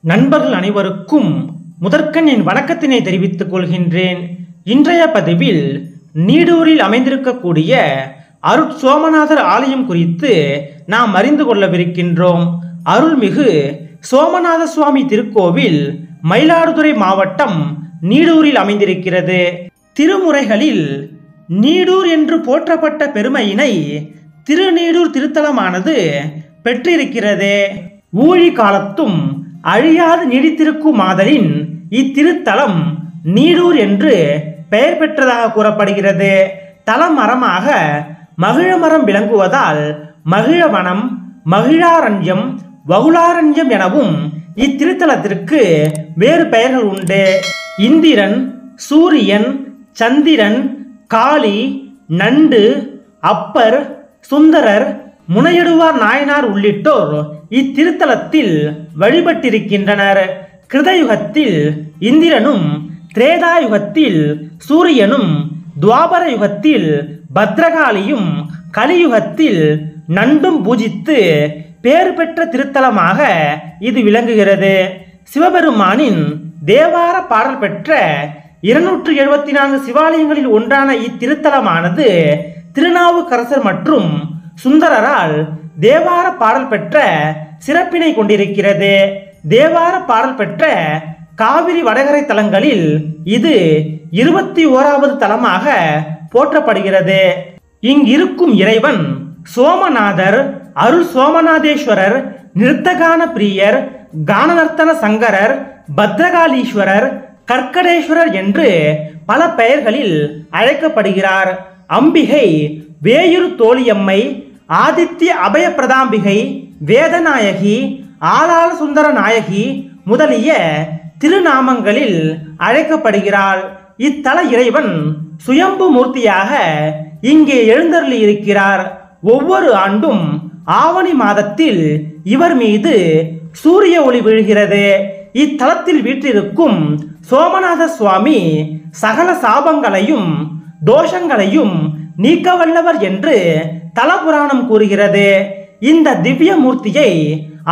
நண்பர்கள் அனைவருக்கும் முதற்கண் என் வணக்கத்தினை தெரிவித்துக் கொள்கின்றேன். இன்றைய பதிவில் நீடூரில் அமைந்திருக்கக்கூடிய அருட்சோமநாதர் ஆலயம் குறித்து நாம் அறிந்து கொள்ளவிருக்கின்றோம். அருள்மிகு சோமநாத சுவாமி திருக்கோவில் மயிலாடுதுறை மாவட்டம் நீடூரில் அமைந்திருக்கிறது. திருமுறைகளில் நீடூர் என்று போற்றப்பட்ட பெருமையினை திருநீடூர் திருத்தலமானது பெற்றிருக்கிறது. ஊழி காலத்தும் அழியாது நீடித்திருக்கும் மாதலின் இத்திருத்தலம் நீடூர் என்று பெயர் பெற்றதாக கூறப்படுகிறது. தலமரமாக மகிழமரம் விளங்குவதால் மகிழவனம், மகிழாரண்யம், வகுளாரண்யம் எனவும் இத்திருத்தலத்திற்கு வேறு பெயர்கள் உண்டு. இந்திரன், சூரியன், சந்திரன், காளி, நண்டு, அப்பர், சுந்தரர், முனையடுவார் நாயனார் உள்ளிட்டோர் இத்திருத்தலத்தில் வழிபட்டிருக்கின்றனர். கிருதயுகத்தில் இந்திரனும், திரேதாயுகத்தில் சூரியனும், துவாபர யுகத்தில் பத்ரகாளியும், கலியுகத்தில் நண்டும் பூஜித்து பேறு பெற்ற திருத்தலமாக இது விளங்குகிறது. சிவபெருமானின் தேவார பாடல் பெற்ற 274 சிவாலயங்களில் ஒன்றான இத்திருத்தலமானது திருநாவுக்கரசர் மற்றும் சுந்தரரால் தேவார பாடல் பெற்ற சிறப்பினை கொண்டிருக்கிறது. தேவார பாடல் பெற்ற காவிரி வடகரை தலங்களில் இது 21வது தலமாக போற்றப்படுகிறது. இங்கிருக்கும் இறைவன் சோமநாதர், அருள் சோமநாதேஸ்வரர், நிறுத்தகான பிரியர், கானநர்த்தன சங்கரர், பத்ரகாளீஸ்வரர், கற்கடேஸ்வரர் என்று பல பெயர்களில் அழைக்கப்படுகிறார். அம்பிகை வேயுரு தோழியம்மை, ஆதித்ய அபய பிரதாம்பிகை, வேதநாயகி, ஆளாள சுந்தர நாயகி முதலிய திருநாமங்களில் அழைக்கப்படுகிறாள். இத்தல இறைவன் சுயம்பு மூர்த்தியாக இங்கே எழுந்தருளி இருக்கிறார். ஒவ்வொரு ஆண்டும் ஆவணி மாதத்தில் இவர் மீது சூரிய ஒளி விழுகிறது. இத்தலத்தில் வீற்றிருக்கும் சோமநாத சுவாமி சகல சாபங்களையும் தோஷங்களையும் நீக்க வல்லவர் என்று தலபுராணம் கூறுகிறது. இந்த திவ்ய மூர்த்தியை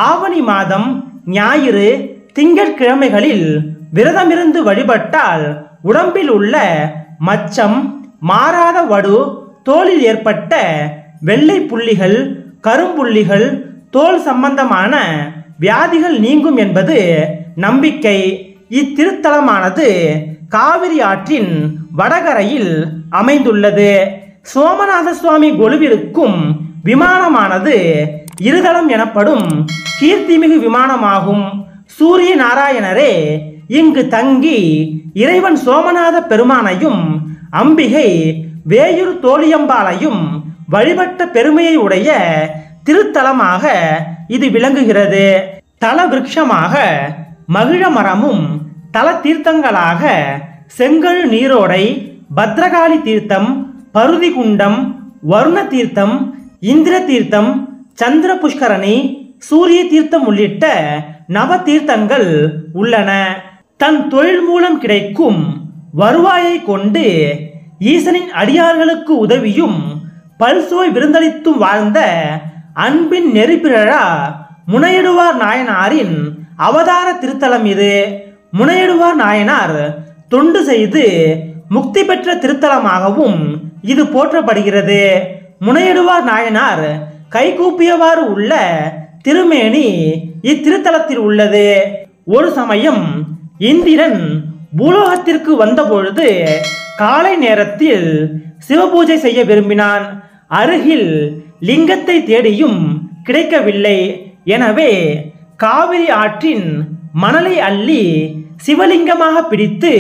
ஆவணி மாதம் ஞாயிறு, திங்கட்கிழமைகளில் விரதமிருந்து வழிபட்டால் உடம்பில் உள்ள மச்சம், மாறாத வடு, தோலில் ஏற்பட்ட வெள்ளை புள்ளிகள், கரும்புள்ளிகள், தோல் சம்பந்தமான வியாதிகள் நீங்கும் என்பது நம்பிக்கை. இத்திருத்தலமானது காவிரி ஆற்றின் வடகரையில் அமைந்துள்ளது. சோமநாத சுவாமி கொலுவிருக்கும் விமானமானது இருதளம் எனப்படும் கீர்த்திமிகு விமானமாகும். சூரிய நாராயணரே இங்கு தங்கி இறைவன் சோமநாத பெருமானையும் அம்பிகை வேயுரு தோழியம்பாளையும் வழிபட்ட பெருமையை உடைய திருத்தலமாக இது விளங்குகிறது. தல விருட்சமாக மகிழமரமும், தல தீர்த்தங்களாக செங்கழு நீரோடை, பத்ரகாளி தீர்த்தம், பருதி குண்டம், வருண தீர்த்தம், இந்திர தீர்த்தம், சந்திர புஷ்கரணி, சூரிய தீர்த்தம் உள்ளிட்ட நவ தீர்த்தங்கள் உள்ளன. தன் தொழில் மூலம் கிடைக்கும் வருவாயை கொண்டு ஈசனின் அடியார்களுக்கு உதவியும் பல்சுவை விருந்தளித்தும் வாழ்ந்த அன்பின் நெறிபிறழா முனையடுவார் நாயனாரின் அவதார திருத்தலம் இது. முனையடுவார் நாயனார் தொண்டு செய்து முக்தி பெற்ற திருத்தலமாகவும் இது போற்றப்படுகிறது. முனையடுவார் நாயனார் கைகூப்பியவாறு உள்ள திருமேனி இத்திருத்தலத்தில் உள்ளது. ஒரு சமயம் இந்திரன் பூலோகத்திற்கு வந்தபொழுது காலை நேரத்தில் சிவபூஜை செய்ய விரும்பினான். அருகில் லிங்கத்தை தேடியும் கிடைக்கவில்லை. எனவே காவிரி ஆற்றின் மணலை அள்ளி சிவலிங்கமாக பிடித்து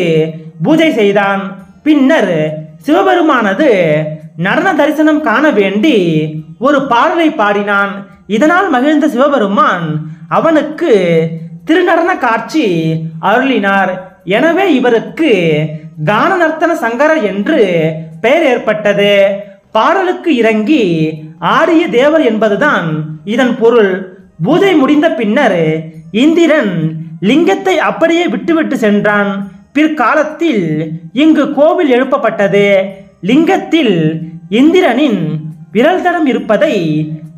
பூஜை செய்தான். பின்னர் சிவபெருமானது நடன தரிசனம் காண வேண்டி ஒரு பாடலை பாடினான். இதனால் மகிழ்ந்த சிவபெருமான் அவனுக்கு திருநடன காட்சி அருளினார். எனவே இவருக்கு கானநர்த்தன சங்கரர் என்று பெயர் ஏற்பட்டது. பாடலுக்கு இறங்கி ஆடிய தேவர் என்பதுதான் இதன் பொருள். பூஜை முடிந்த பின்னர் இந்திரன் லிங்கத்தை அப்படியே விட்டுவிட்டு சென்றான். பிற்காலத்தில் இங்கு கோவில் எழுப்பப்பட்டது. லிங்கத்தில் இந்திரனின் விரல் தடம் இருப்பதை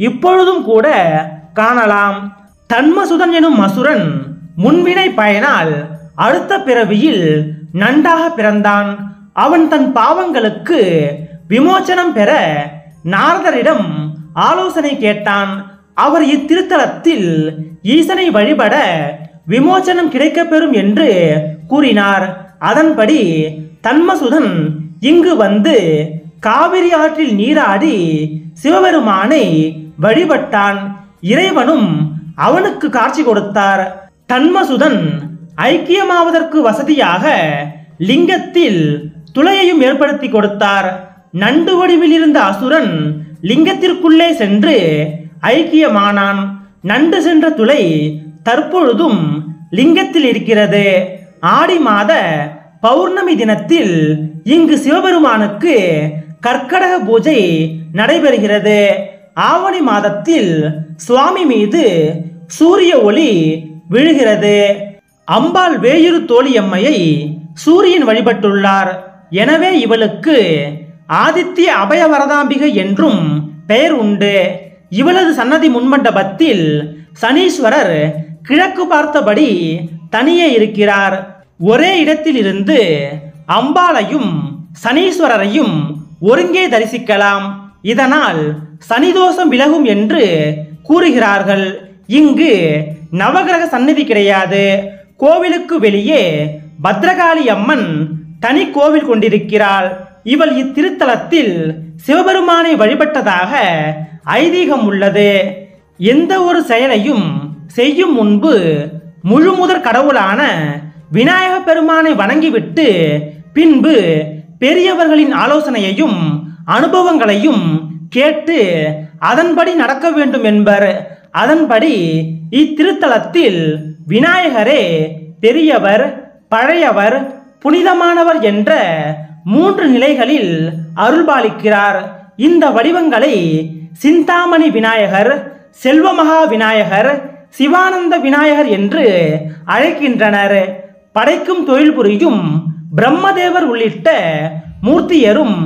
இப்பொழுதும் கூட காணலாம். தன்மசுதன் எனும் அசுரன் முன்வினை பயனால் அடுத்த பிறவியில் நண்டாக பிறந்தான். அவன் தன் பாவங்களுக்கு விமோச்சனம் பெற நாரதரிடம் ஆலோசனை கேட்டான். அவர் இத்திருத்தலத்தில் ஈசனை வழிபட விமோச்சனம் கிடைக்கப்பெறும் என்று கூறினார். அதன்படி தன்மசுதன் இங்கு வந்து காவிரி ஆற்றில் நீராடி சிவபெருமானை வழிபட்டான். இறைவனும் அவனுக்கு காட்சி கொடுத்தார். தன்மசுதன் ஐக்கியமாவதற்கு வசதியாக லிங்கத்தில் துளையையும் ஏற்படுத்தி கொடுத்தார். நண்டு வடிவில் இருந்த அசுரன் லிங்கத்திற்குள்ளே சென்று ஐக்கியமானான். நண்டு சென்ற துளை தற்பொழுதும் லிங்கத்தில் இருக்கிறது. ஆடி மாத பௌர்ணமி தினத்தில் இங்கு சிவபெருமானுக்கு கற்கடக பூஜை நடைபெறுகிறது. ஆவணி மாதத்தில் சுவாமி மீது சூரிய ஒளி விழுகிறது. அம்பாள் வேயுரு தோழியம்மையை சூரியன் வழிபட்டுள்ளார். எனவே இவளுக்கு ஆதித்ய அபயவரதாம்பிகை என்றும் பெயர் உண்டு. இவளது சன்னதி முன்மண்டபத்தில் சனீஸ்வரர் கிழக்கு பார்த்தபடி தனியே இருக்கிறார். ஒரே இடத்தில் இருந்து அம்பாளையும் சனீஸ்வரரையும் ஒருங்கே தரிசிக்கலாம். இதனால் சனிதோஷம் விலகும் என்று கூறுகிறார்கள். இங்கு நவகிரக சந்நிதி கிடையாது. கோவிலுக்கு வெளியே பத்ரகாளி அம்மன் தனி கோவில் கொண்டிருக்கிறாள். இவள் இத்திருத்தலத்தில் சிவபெருமானை வழிபட்டதாக ஐதீகம் உள்ளது. எந்த ஒரு செயலையும் செய்யும் முன்பு முழுமுதற் கடவுளான விநாயக பெருமானை வணங்கிவிட்டு பின்பு பெரியவர்களின் ஆலோசனையையும் அனுபவங்களையும் கேட்டு அதன்படி நடக்க வேண்டும் என்பர். அதன்படி இத்திருத்தலத்தில் விநாயகரே பெரியவர், பழையவர், புனிதமானவர் என்ற 3 நிலைகளில் அருள்பாலிக்கிறார். இந்த வடிவங்களை சிந்தாமணி விநாயகர், செல்வமகா விநாயகர், சிவானந்த விநாயகர் என்று அழைக்கின்றனர். படைக்கும் தொழில் புரியும் பிரம்மதேவர் உள்ளிட்ட மூர்த்தியரும்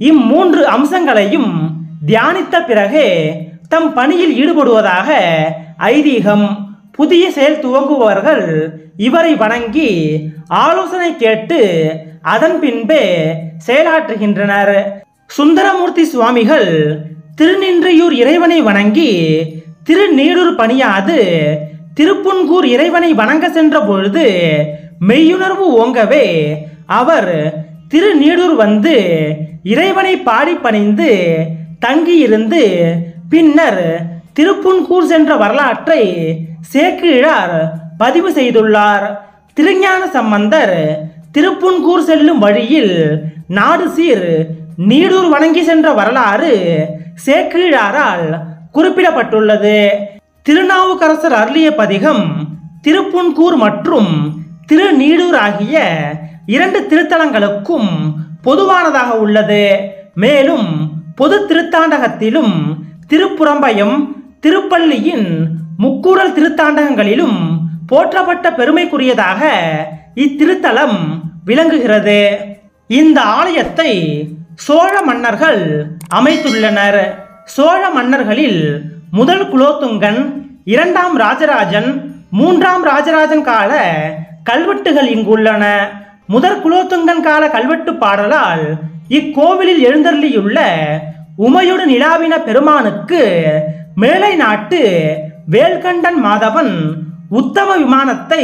இம்3 அம்சங்களையும் தியானித்த பிறகே தம் பணியில் ஈடுபடுவதாக ஐதீகம். புதிய செயல் துவங்குபவர்கள் இவரை வணங்கி ஆலோசனை கேட்டு அதன் பின்பே செயலாற்றுகின்றனர். சுந்தரமூர்த்தி சுவாமிகள் திருநின்றையூர் இறைவனை வணங்கி திருநீடூர் பணியாது திருப்புன்கூர் இறைவனை வணங்க சென்ற பொழுது மெய்யுணர்வு ஓங்கவே அவர் திருநீடூர் வந்து இறைவனை பாடி பணிந்து தங்கியிருந்து பின்னர் திருப்புன்கூர் சென்ற வரலாற்றை சேக்கிழார் பதிவு செய்துள்ளார். திருஞான சம்பந்தர் திருப்புன்கூர் செல்லும் வழியில் நாடு சீர் நீடூர் வணங்கி சென்ற வரலாறு சேக்கிழாரால் குறிப்பிடப்பட்டுள்ளது. திருநாவுக்கரசர் அருளிய பதிகம் திருப்புன்கூர் மற்றும் திருநீடூர் ஆகிய 2 திருத்தலங்களுக்கும் பொதுவானதாக உள்ளது. மேலும் பொது திருத்தாண்டகத்திலும் திருப்புறம்பயம், திருப்பள்ளியின் முக்கூடல் திருத்தாண்டகங்களிலும் போற்றப்பட்ட பெருமைக்குரியதாக இத்திருத்தலம் விளங்குகிறது. இந்த ஆலயத்தை சோழ மன்னர்கள் அமைத்துள்ளனர். சோழ மன்னர்களில் முதல் குலோத்துங்கன், 2ஆம் ராஜராஜன், 3ஆம் ராஜராஜன் கால கல்வெட்டுகள் இங்குள்ளன. முதற் குலோத்துங்கன் கால கல்வெட்டு பாடலால் இக்கோவிலில் எழுந்தருளியுள்ள உமையோடு நிலாவின பெருமானுக்கு மேலை நாட்டு வேல்கண்டன் மாதவன் உத்தம விமானத்தை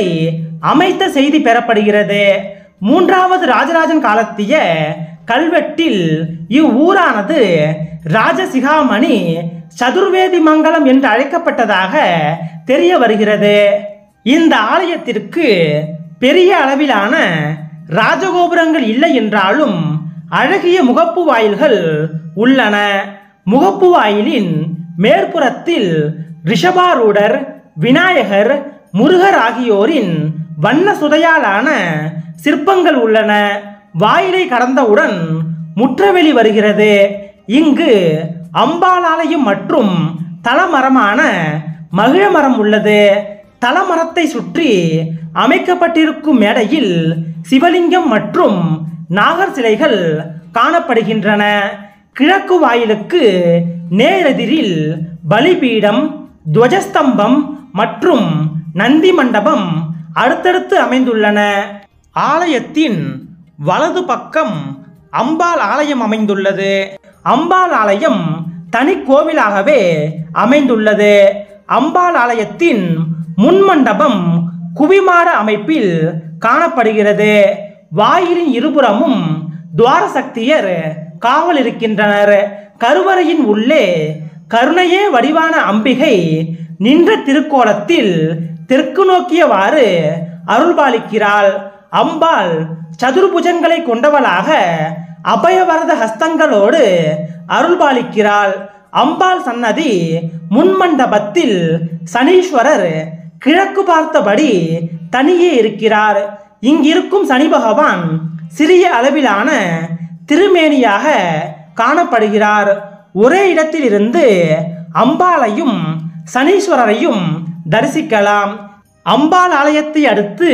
அமைத்த செய்தி பெறப்படுகிறது. 3வது ராஜராஜன் காலத்திய கல்வெட்டில் இவ்வூரானது ராஜசிகாமணி சதுர்வேதி மங்கலம் என்று அழைக்கப்பட்டதாக தெரிய வருகிறது. இந்த ஆலயத்திற்கு பெரிய அளவிலான ராஜகோபுரங்கள் இல்லை என்றாலும் அழகிய முகப்பு வாயில்கள் உள்ளன. முகப்பு வாயிலின் மேற்புறத்தில் ரிஷபாரூடர், விநாயகர், முருகர் ஆகியோரின் வண்ண சுதையாலான சிற்பங்கள் உள்ளன. வாயிலை கடந்தவுடன் முற்றவெளி வருகிறது. இங்கு அம்பாள் ஆலயம் மற்றும் தலமரமான மகிழமரம் உள்ளது. தலமரத்தை சுற்றி அமைக்கப்பட்டிருக்கும் மேடையில் சிவலிங்கம் மற்றும் நாகர் சிலைகள் காணப்படுகின்றன. கிழக்கு வாயிலுக்கு நேரெதிரில் பலிபீடம், துவஜஸ்தம்பம் மற்றும் நந்தி மண்டபம் அடுத்தடுத்து அமைந்துள்ளன. ஆலயத்தின் வலது பக்கம் அம்பாள் ஆலயம் அமைந்துள்ளது. அம்பாள் ஆலயம் தனி கோவிலாகவே அமைந்துள்ளது. அம்பாள் ஆலயத்தின் முன்மண்டபம் குவிமாட அமைப்பில் காணப்படுகிறது. வாயிலின் இருபுறமும் துவார சக்தியர் காவல் இருக்கின்றனர். கருவறையின் உள்ளே கருணையே வடிவான அம்பிகை நின்ற திருக்கோலத்தில் தெற்கு நோக்கியவாறு அருள்பாலிக்கிறாள். அம்பாள் சதுர்புஜங்களை கொண்டவளாக அபயவரத ஹஸ்தங்களோடு அருள்பாலிக்கிறாள். அம்பாள் சன்னதி முன்மண்டபத்தில் சனீஸ்வரர் கிழக்கு பார்த்தபடி தனியே இருக்கிறார். இங்கிருக்கும் சனி பகவான் சிறிய அளவிலான திருமேனியாக காணப்படுகிறார். ஒரே இடத்திலிருந்து அம்பாளையும் சனீஸ்வரரையும் தரிசிக்கலாம். அம்பாள் ஆலயத்தை அடுத்து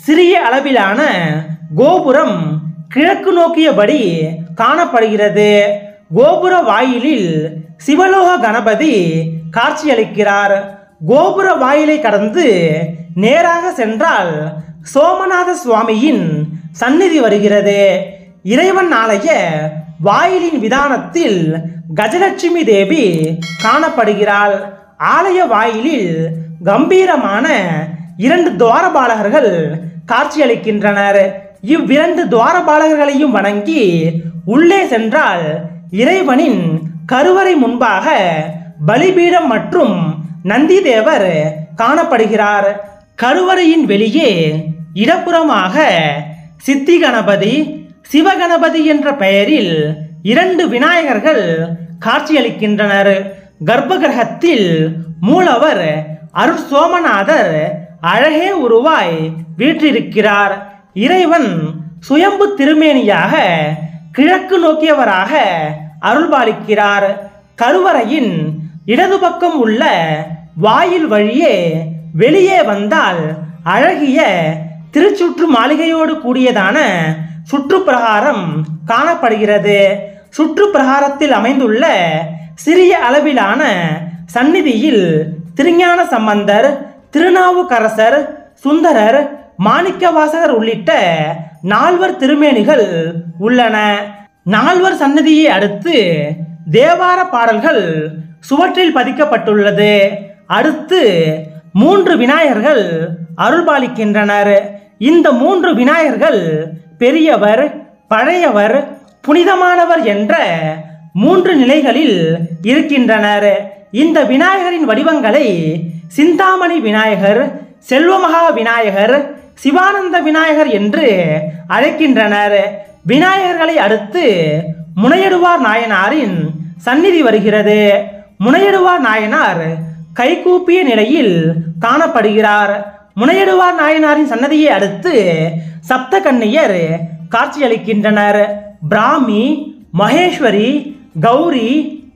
சிறிய அளவிலான கோபுரம் கிழக்கு நோக்கியபடி காணப்படுகிறது. கோபுர வாயிலில் சிவலோக கணபதி காட்சியளிக்கிறார். கோபுர வாயிலை கடந்து நேராக சென்றால் சோமநாத சுவாமியின் சந்நிதி வருகிறது. இறைவன் ஆலய வாயிலின் விதானத்தில் கஜலட்சுமி தேவி காணப்படுகிறாள். ஆலய வாயிலில் கம்பீரமான 2 துவாரபாலகர்கள் காட்சியளிக்கின்றனர். இவ்விரண்டு துவாரபாலகர்களையும் வணங்கி உள்ளே சென்றால் இறைவனின் கருவறை முன்பாக பலிபீடம் மற்றும் நந்தி தேவர் காணப்படுகிறார். கருவறையின் வெளியே இடப்புறமாக சித்தி கணபதி, சிவகணபதி என்ற பெயரில் 2 விநாயகர்கள் காட்சியளிக்கின்றனர். கர்ப்பகிரகத்தில் மூலவர் அருள் சோமநாதர் அழகே உருவாய் வீற்றிருக்கிறார். இறைவன் சுயம்பு திருமேனியாக கிழக்கு நோக்கியவராக அருள்பாலிக்கிறார். கருவறையின் இடது பக்கம் உள்ள வாயில் வழியே வெளியே வந்தால் அழகிய திருச்சுற்று மாளிகையோடு கூடியதான சுற்றுப்பிரகாரம் காணப்படுகிறது. சுற்றுப்பிரகாரத்தில் அமைந்துள்ள சிறிய அளவிலான சந்நிதியில் திருஞான சம்பந்தர், திருநாவுக்கரசர், சுந்தரர், மாணிக்கவாசகர் உள்ளிட்ட 4 திருமேனிகள் உள்ளன. 4 சன்னதியை அடுத்து தேவார பாடல்கள் சுவற்றில் பதிக்கப்பட்டுள்ளது. அடுத்து 3 விநாயகர்கள் அருள்பாலிக்கின்றனர். இந்த 3 விநாயகர்கள் பெரியவர், பழையவர், புனிதமானவர் என்ற 3 நிலைகளில் இருக்கின்றனர். இந்த விநாயகரின் வடிவங்களை சிந்தாமணி விநாயகர், செல்வமகா விநாயகர், சிவானந்த விநாயகர் என்று அழைக்கின்றனர். விநாயகர்களை அடுத்து முனையடுவார் நாயனாரின் சந்நிதி வருகிறது. முனையடுவார் நாயனார் கைகூப்பிய நிலையில் காணப்படுகிறார். முனையடுவார் நாயனாரின் சன்னதியை அடுத்து சப்த கன்னியர் காட்சியளிக்கின்றனர். பிராமி, மகேஸ்வரி, கௌரி,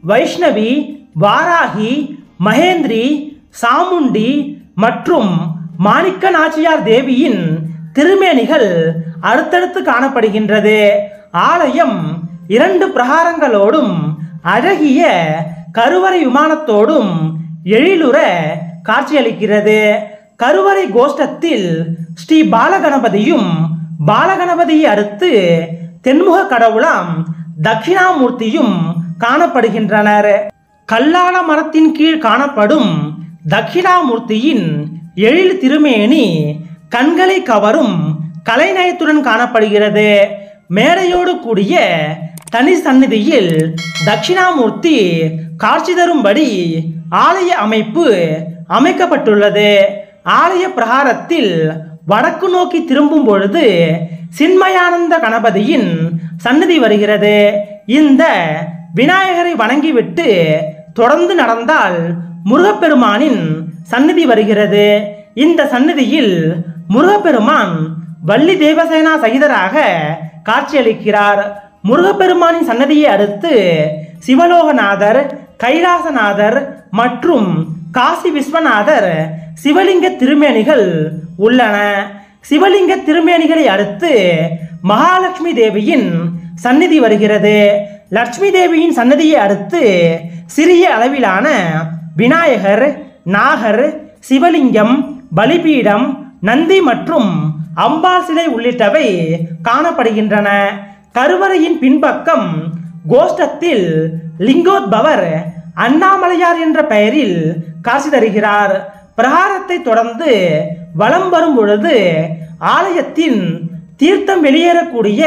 வைஷ்ணவி, வாராகி, மகேந்திரி, சாமுண்டி மற்றும் மாணிக்க நாச்சியார் தேவியின் திருமேனிகள் அடுத்தடுத்து காணப்படுகின்றது. ஆலயம் 2 பிரகாரங்களோடும் அழகிய கருவறை விமானத்தோடும் எழிலுற காட்சியளிக்கிறது. கருவறை கோஷ்டத்தில் ஸ்ரீ பாலகணபதியும், பாலகணபதியை அடுத்து தென்முக கடவுளாம் தட்சிணாமூர்த்தியும் காணப்படுகின்றனர். கல்லால மரத்தின் கீழ் காணப்படும் தட்சிணாமூர்த்தியின் எழில் திருமேனி கண்களை கவரும் கலைநயத்துடன் காணப்படுகிறது. மேடையோடு கூடிய தனி சந்நிதியில் தட்சிணாமூர்த்தி காட்சி தரும்படி ஆலய அமைப்பு அமைக்கப்பட்டுள்ளது. ஆலய பிரகாரத்தில் வடக்கு நோக்கி திரும்பும் பொழுது சின்மயானந்த கணபதியின் சன்னதி வருகிறது. இந்த விநாயகரை வணங்கிவிட்டு தொடர்ந்து நடந்தால் முருகப்பெருமானின் சன்னதி வருகிறது. இந்த சன்னதியில் முருகப்பெருமான் வள்ளி தேவசேனா சகிதராக காட்சியளிக்கிறார். முருகப்பெருமானின் சன்னதியை அடுத்து சிவலோகநாதர், கைலாசநாதர் மற்றும் காசி விஸ்வநாதர் சிவலிங்க திருமேனிகள் உள்ளன. சிவலிங்க திருமேனிகளை அடுத்து மகாலட்சுமி தேவியின் சந்நிதி வருகிறது. லட்சுமி தேவியின் சன்னதியை அடுத்து சிறிய அளவிலான விநாயகர், நாகர், சிவலிங்கம், பலிபீடம் நந்தி மற்றும் அம்பாள் சிலை உள்ளிட்டவை காணப்படுகின்றன. கருவறையின் பின்பக்கம் கோஷ்டத்தில் லிங்கோத்பவர் அண்ணாமலையார் என்ற பெயரில் காட்சி தருகிறார். பிரகாரத்தை தொடர்ந்து வலம் வரும் பொழுது ஆலயத்தின் தீர்த்தம் வெளியேறக்கூடிய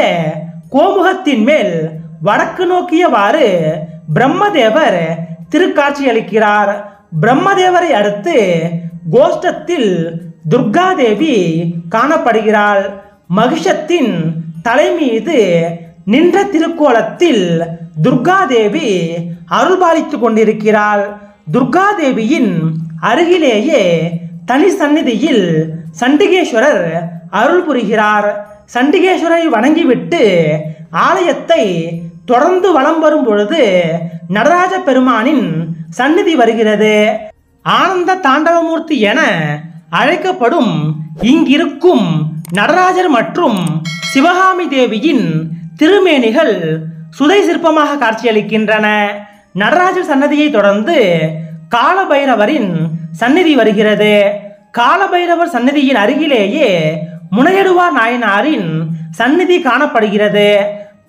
கோமுகத்தின் மேல் வடக்கு நோக்கியவாறு பிரம்மதேவர் திருக்காட்சி அளிக்கிறார். பிரம்மதேவரை அடுத்து கோஷ்டத்தில் துர்காதேவி காணப்படுகிறாள். மகிஷத்தின் தலை மீது நின்ற திருக்கோலத்தில் துர்காதேவி அருள்பாலித்துக் கொண்டிருக்கிறாள். துர்காதேவியின் அருகிலேயே தனி சந்நிதியில் சண்டிகேஸ்வரர் அருள் புரிகிறார். சண்டிகேஸ்வரரை வணங்கிவிட்டு ஆலயத்தை தொடர்ந்து வலம் வரும் பொழுது நடராஜ பெருமானின் சந்நிதி வருகிறது. ஆனந்த தாண்டவமூர்த்தி என அழைக்கப்படும் இங்கிருக்கும் நடராஜர் மற்றும் சிவகாமி தேவியின் திருமேனிகள் சுதை சிற்பமாக காட்சியளிக்கின்றன. நடராஜர் சன்னதியை தொடர்ந்து காலபைரவரின் சந்நிதி வருகிறது. காலபைரவர் சந்நிதியின் அருகிலேயே முனையடுவார் நாயனாரின் சந்நிதி காணப்படுகிறது.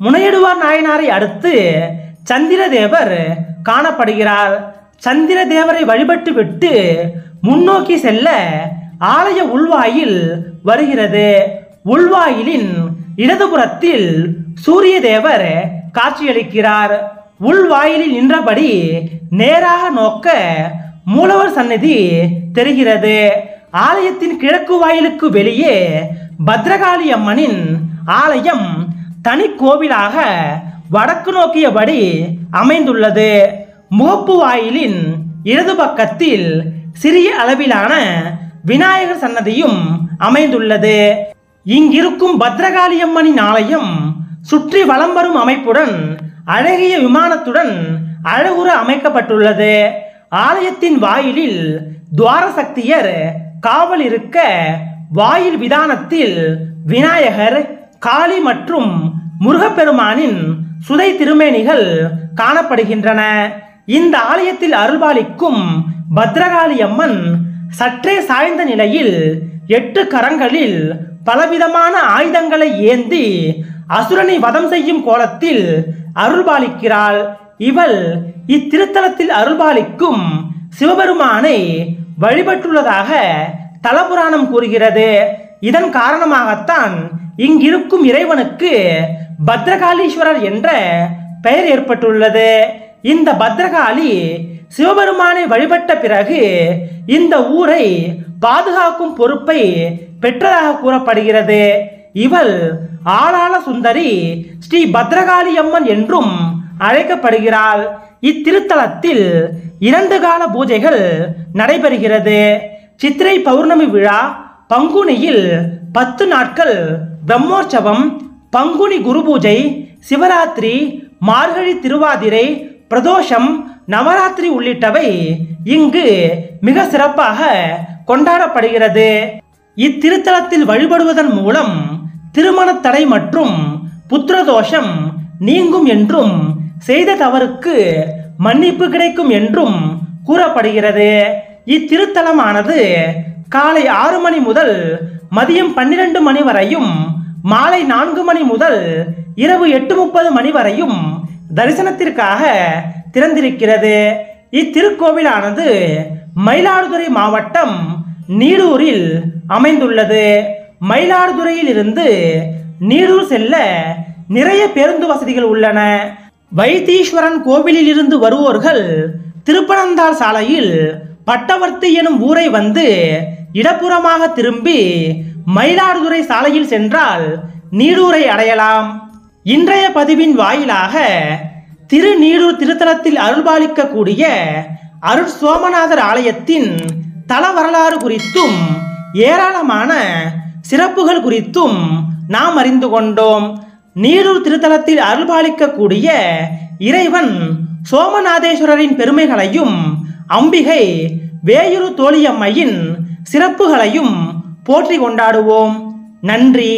முனையடுவார் நாயனாரை அடுத்து சந்திரதேவர் காணப்படுகிறார். சந்திரதேவரை வழிபட்டு விட்டு முன்னோக்கி செல்ல ஆலய உள்வாயில் வருகிறது. உள்வாயிலின் இடதுபுறத்தில் சூரிய தேவர் காட்சியளிக்கிறார். உள்வாயிலில் நின்றபடி நேராக நோக்க மூலவர் சந்நிதி தெரிகிறது. ஆலயத்தின் கிழக்கு வாயிலுக்கு வெளியே பத்ரகாளி அம்மனின் ஆலயம் தனி கோவிலாக வடக்கு நோக்கியபடி அமைந்துள்ளது. முகப்பு வாயிலின் இடது பக்கத்தில் சிறிய அளவிலான விநாயகர் சன்னதியும் அமைந்துள்ளது. இங்கிருக்கும் பத்ரகாளி அம்மனின் ஆலயம் சுற்றி வலம் வரும் அமைப்புடன் அழகிய விமானத்துடன் அழகுற அமைக்கப்பட்டுள்ளது. ஆலயத்தின் வாயிலில் துவார சக்தியர் காவல் இருக்க வாயில் விதானத்தில் விநாயகர், காளி மற்றும் முருகப்பெருமானின் சுதை திருமேனிகள் காணப்படுகின்றன. இந்த ஆலயத்தில் அருள்பாலிக்கும் பத்ரகாளி அம்மன் சற்றே சாய்ந்த நிலையில் 8 கரங்களில் பலவிதமான ஆயுதங்களை ஏந்தி அசுரனை வதம் செய்யும் கோலத்தில் அருள்பாலிக்கிறாள். இவள் இத்திருத்தலத்தில் அருள்பாலிக்கும் சிவபெருமானை வழிபட்டுள்ளதாக தலபுராணம் கூறுகிறது. இதன் காரணமாகத்தான் இங்கிருக்கும் இறைவனுக்கு பத்ரகாளீஸ்வரர் என்ற பெயர் ஏற்பட்டுள்ளது. இந்த பத்ரகாளி சிவபெருமானை வழிபட்ட பிறகு இந்த ஊரை பாதுகாக்கும் பொறுப்பை பெற்றதாக கூறப்படுகிறது. இவள் ஆளாள சுந்தரி ஸ்ரீ பத்ரகாளி அம்மன் என்றும் அழைக்கப்படுகிறாள். இத்திருத்தலத்தில் 2 கால பூஜைகள் நடைபெறுகிறது. சித்திரை பௌர்ணமி விழா, பங்குனியில் 10 நாட்கள் பிரம்மோற்சவம், பங்குனி குரு பூஜை, சிவராத்திரி, மார்கழி திருவாதிரை, பிரதோஷம், நவராத்திரி உள்ளிட்டவை இங்கு மிக சிறப்பாக கொண்டாடப்படுகிறது. இத்திருத்தலத்தில் வழிபடுவதன் மூலம் திருமண தடை மற்றும் புத்திரதோஷம் நீங்கும் என்றும் செய்த தவறுக்கு மன்னிப்பு கிடைக்கும் என்றும் கூறப்படுகிறது. இத்திருத்தலமானது காலை 6 மணி முதல் மதியம் 12 மணி வரையும், மாலை 4 மணி முதல் இரவு 8:30 மணி வரையும் தரிசனத்திற்காக திறந்திருக்கிறது. இத்திருக்கோவிலானது மயிலாடுதுறை மாவட்டம் நீடூரில் அமைந்துள்ளது. மயிலாடுதுறையில் இருந்து நீடூர் செல்ல நிறைய பேருந்து வசதிகள் உள்ளன. வைத்தீஸ்வரன் கோவிலில் இருந்து வருவோர்கள் திருப்பனந்தாள் சாலையில் பட்டவர்த்தி எனும் ஊரை வந்து இடப்புறமாக திரும்பி மயிலாடுதுறை சாலையில் சென்றால் நீடூரை அடையலாம். இன்றைய பதிவின் வாயிலாக திருநீடூர் திருத்தலத்தில் அருள்பாலிக்கக்கூடிய அருட் சோமநாதர் ஆலயத்தின் தல வரலாறு குறித்தும் ஏராளமான சிறப்புகள் குறித்தும் நாம் அறிந்து கொண்டோம். நீடூர் திருத்தலத்தில் அருள்பாலிக்கக்கூடிய இறைவன் சோமநாதேஸ்வரரின் பெருமைகளையும் அம்பிகை வேயுரு தோழியம்மையின் சிறப்புகளையும் போற்றி கொண்டாடுவோம். நன்றி.